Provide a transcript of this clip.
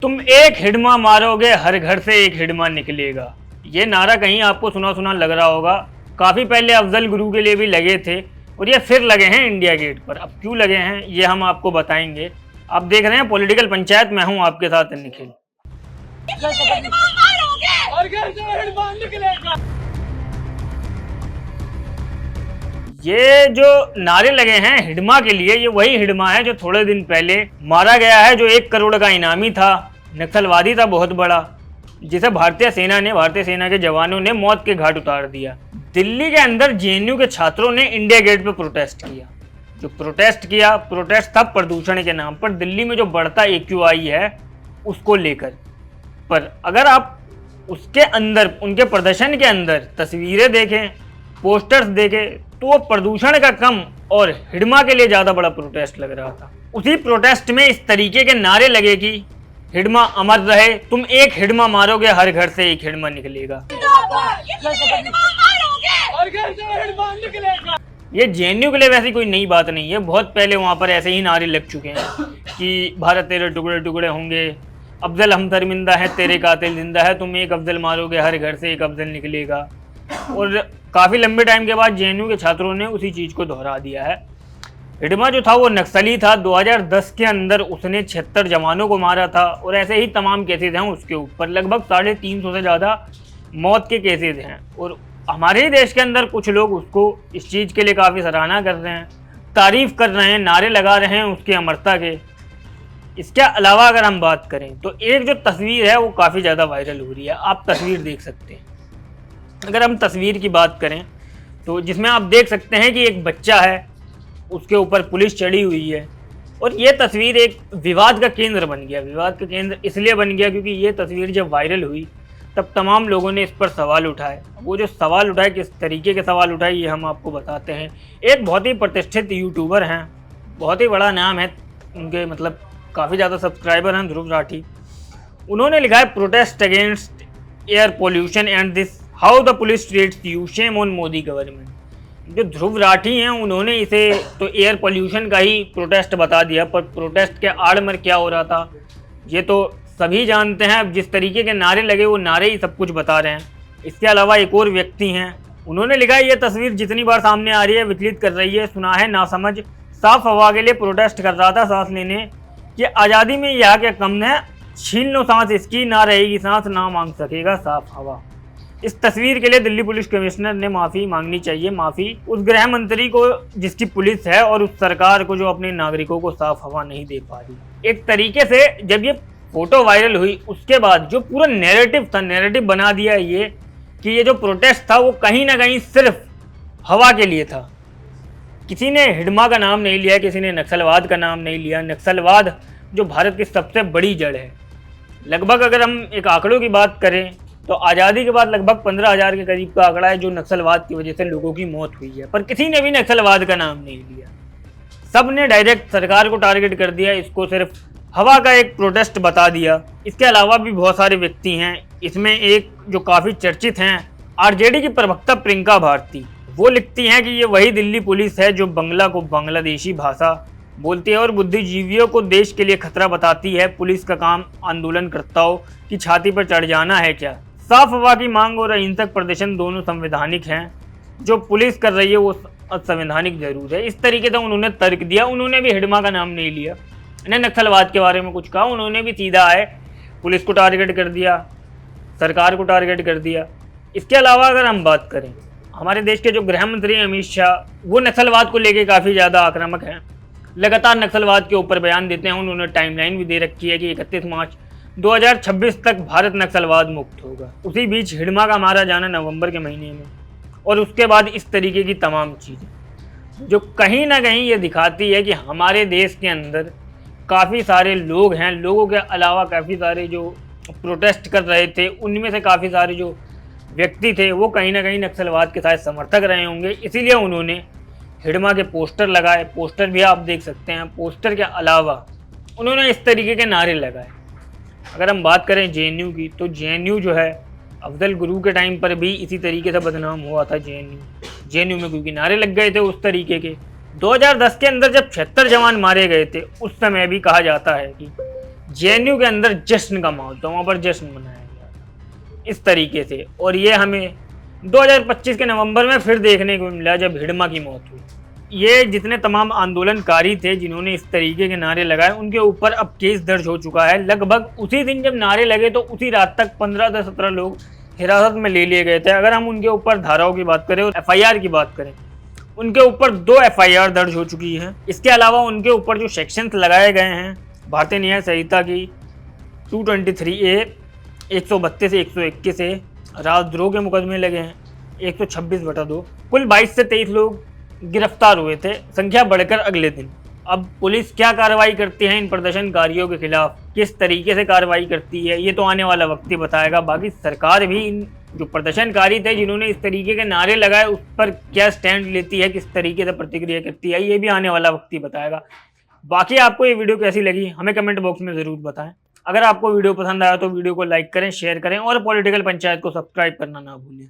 तुम एक हिडमा मारोगे हर घर से एक हिडमा निकलेगा। ये नारा कहीं आपको सुना सुना लग रहा होगा। काफ़ी पहले अफजल गुरु के लिए भी लगे थे और ये फिर लगे हैं इंडिया गेट पर। अब क्यों लगे हैं ये हम आपको बताएंगे। आप देख रहे हैं पॉलिटिकल पंचायत, मैं हूं आपके साथ निखिल। ये जो नारे लगे हैं हिडमा के लिए, ये वही हिडमा है जो थोड़े दिन पहले मारा गया है, जो 1 करोड़ का इनामी था, नक्सलवादी था बहुत बड़ा, जिसे भारतीय सेना के जवानों ने मौत के घाट उतार दिया। दिल्ली के अंदर जेएनयू के छात्रों ने इंडिया गेट पे प्रोटेस्ट किया। प्रोटेस्ट था प्रदूषण के नाम पर, दिल्ली में जो बढ़ता AQI है उसको लेकर। पर अगर आप उसके अंदर, उनके प्रदर्शन के अंदर तस्वीरें देखें, पोस्टर्स देखें, तो वो प्रदूषण का कम और हिडमा के लिए ज़्यादा बड़ा प्रोटेस्ट लग रहा था। उसी प्रोटेस्ट में इस तरीके के नारे लगे कि हिडमा अमर रहे, तुम एक हिडमा मारोगे हर घर से एक हिडमा निकलेगा। ये जेएनयू के लिए वैसे कोई नई बात नहीं है, बहुत पहले वहाँ पर ऐसे ही नारे लग चुके हैं कि भारत तेरे टुकड़े टुकड़े होंगे, अफजल हम शर्मिंदा है, तेरे कातिल जिंदा है, तुम एक अफजल मारोगे हर घर से एक अफजल निकलेगा। और काफ़ी लंबे टाइम के बाद जेएनयू के छात्रों ने उसी चीज़ को दोहरा दिया है। हिडमा जो था वो नक्सली था। 2010 के अंदर उसने 76 जवानों को मारा था और ऐसे ही तमाम केसेज हैं उसके ऊपर। लगभग 350 से ज़्यादा मौत के केसेज हैं और हमारे ही देश के अंदर कुछ लोग उसको इस चीज़ के लिए काफ़ी सराहना कर रहे हैं, तारीफ़ कर रहे हैं, नारे लगा रहे हैं उसकी अमरता के। इसके अलावा अगर हम बात करें तो एक जो तस्वीर है वो काफ़ी ज़्यादा वायरल हो रही है, आप तस्वीर देख सकते हैं। अगर हम तस्वीर की बात करें तो जिसमें आप देख सकते हैं कि एक बच्चा है, उसके ऊपर पुलिस चढ़ी हुई है और ये तस्वीर एक विवाद का केंद्र बन गया। विवाद का केंद्र इसलिए बन गया क्योंकि ये तस्वीर जब वायरल हुई तब तमाम लोगों ने इस पर सवाल उठाए। वो जो सवाल उठाए, किस तरीके के सवाल उठाए, ये हम आपको बताते हैं। एक बहुत ही प्रतिष्ठित यूट्यूबर हैं, बहुत ही बड़ा नाम है उनके, मतलब काफ़ी ज़्यादा सब्सक्राइबर हैं, ध्रुव राठी। उन्होंने लिखा है protest against air pollution and this how the police treats you, shame on Modi government. जो ध्रुव राठी हैं उन्होंने इसे तो एयर पोल्यूशन का ही प्रोटेस्ट बता दिया, पर प्रोटेस्ट के आड़ में क्या हो रहा था ये तो सभी जानते हैं। अब जिस तरीके के नारे लगे वो नारे ही सब कुछ बता रहे हैं। इसके अलावा एक और व्यक्ति हैं, उन्होंने लिखा है ये तस्वीर जितनी बार सामने आ रही है विचलित कर रही है, सुना है नासमझ, साफ हवा के लिए प्रोटेस्ट कर रहा था सांस लेने कि आज़ादी में यह क्या कम है, छीन लो सांस इसकी, ना रहेगी सांस, ना मांग सकेगा साफ हवा। इस तस्वीर के लिए दिल्ली पुलिस कमिश्नर ने माफ़ी मांगनी चाहिए, माफ़ी उस गृह मंत्री को जिसकी पुलिस है और उस सरकार को जो अपने नागरिकों को साफ हवा नहीं दे पा रही। एक तरीके से जब ये फोटो वायरल हुई उसके बाद जो पूरा नैरेटिव था, नैरेटिव बना दिया ये कि ये जो प्रोटेस्ट था वो कहीं ना कहीं सिर्फ हवा के लिए था। किसी ने हिडमा का नाम नहीं लिया, किसी ने नक्सलवाद का नाम नहीं लिया। नक्सलवाद जो भारत की सबसे बड़ी जड़ है, लगभग अगर हम एक आंकड़ों की बात करें तो आज़ादी के बाद लगभग 15,000 के करीब का आंकड़ा है जो नक्सलवाद की वजह से लोगों की मौत हुई है, पर किसी ने भी नक्सलवाद का नाम नहीं लिया। सब ने डायरेक्ट सरकार को टारगेट कर दिया, इसको सिर्फ हवा का एक प्रोटेस्ट बता दिया। इसके अलावा भी बहुत सारे व्यक्ति हैं, इसमें एक जो काफ़ी चर्चित हैं, आरजेडी की प्रवक्ता प्रियंका भारती, वो लिखती हैं कि ये वही दिल्ली पुलिस है जो बंगला को बांग्लादेशी भाषा बोलती है और बुद्धिजीवियों को देश के लिए खतरा बताती है। पुलिस का काम आंदोलनकर्ताओं की छाती पर चढ़ जाना है क्या? साफ हवा की मांग और अहिंसक प्रदर्शन दोनों संवैधानिक हैं, जो पुलिस कर रही है वो असंवैधानिक जरूर है। इस तरीके से उन्होंने तर्क दिया। उन्होंने भी हिडमा का नाम नहीं लिया, इन्हें नक्सलवाद के बारे में कुछ कहा, उन्होंने भी सीधा आए पुलिस को टारगेट कर दिया, सरकार को टारगेट कर दिया। इसके अलावा अगर हम बात करें, हमारे देश के जो गृह मंत्री अमित शाह, वो नक्सलवाद को लेकर काफ़ी ज़्यादा आक्रामक हैं, लगातार नक्सलवाद के ऊपर बयान देते हैं। उन्होंने टाइमलाइन भी दे रखी है कि 31 मार्च 2026 तक भारत नक्सलवाद मुक्त होगा। उसी बीच हिडमा का मारा जाना नवंबर के महीने में, और उसके बाद इस तरीके की तमाम चीज़ें जो कहीं ना कहीं ये दिखाती है कि हमारे देश के अंदर काफ़ी सारे लोग हैं। लोगों के अलावा काफ़ी सारे जो प्रोटेस्ट कर रहे थे, उनमें से काफ़ी सारे जो व्यक्ति थे वो कहीं ना कहीं नक्सलवाद के साथ समर्थक रहे होंगे, इसीलिए उन्होंने हिडमा के पोस्टर लगाए। पोस्टर भी आप देख सकते हैं। पोस्टर के अलावा उन्होंने इस तरीके के नारे लगाए। अगर हम बात करें जेएनयू की, तो जेएनयू जो है अफजल गुरु के टाइम पर भी इसी तरीके से बदनाम हुआ था। जेएनयू में क्योंकि नारे लग गए थे उस तरीके के। 2010 के अंदर जब 76 जवान मारे गए थे, उस समय भी कहा जाता है कि जेएनयू के अंदर जश्न का माहौल था, वहाँ पर जश्न मनाया गया इस तरीके से। और ये हमें 2025 के नवंबर में फिर देखने को मिला जब हिडमा की मौत हुई। ये जितने तमाम आंदोलनकारी थे जिन्होंने इस तरीके के नारे लगाए, उनके ऊपर अब केस दर्ज हो चुका है। लगभग उसी दिन जब नारे लगे तो उसी रात तक 15 से 17 लोग हिरासत में ले लिए गए थे। अगर हम उनके ऊपर धाराओं की बात करें और एफआईआर की बात करें, उनके ऊपर 2 एफआईआर दर्ज हो चुकी है। इसके अलावा उनके ऊपर जो सेक्शंस लगाए गए हैं भारतीय न्याय संहिता की 223A 132 से 121 से राजद्रोह के मुकदमे लगे हैं 126/2। कुल 22 से 23 लोग गिरफ्तार हुए थे, संख्या बढ़कर अगले दिन। अब पुलिस क्या कार्रवाई करती है इन प्रदर्शनकारियों के खिलाफ, किस तरीके से कार्रवाई करती है, ये तो आने वाला वक्त ही बताएगा। बाकी सरकार भी इन जो प्रदर्शनकारी थे जिन्होंने इस तरीके के नारे लगाए उस पर क्या स्टैंड लेती है, किस तरीके से प्रतिक्रिया करती है, ये भी आने वाला वक्त ही बताएगा। बाकी आपको ये वीडियो कैसी लगी हमें कमेंट बॉक्स में ज़रूर बताएं। अगर आपको वीडियो पसंद आया तो वीडियो को लाइक करें, शेयर करें और पॉलिटिकल पंचायत को सब्सक्राइब करना ना भूलें।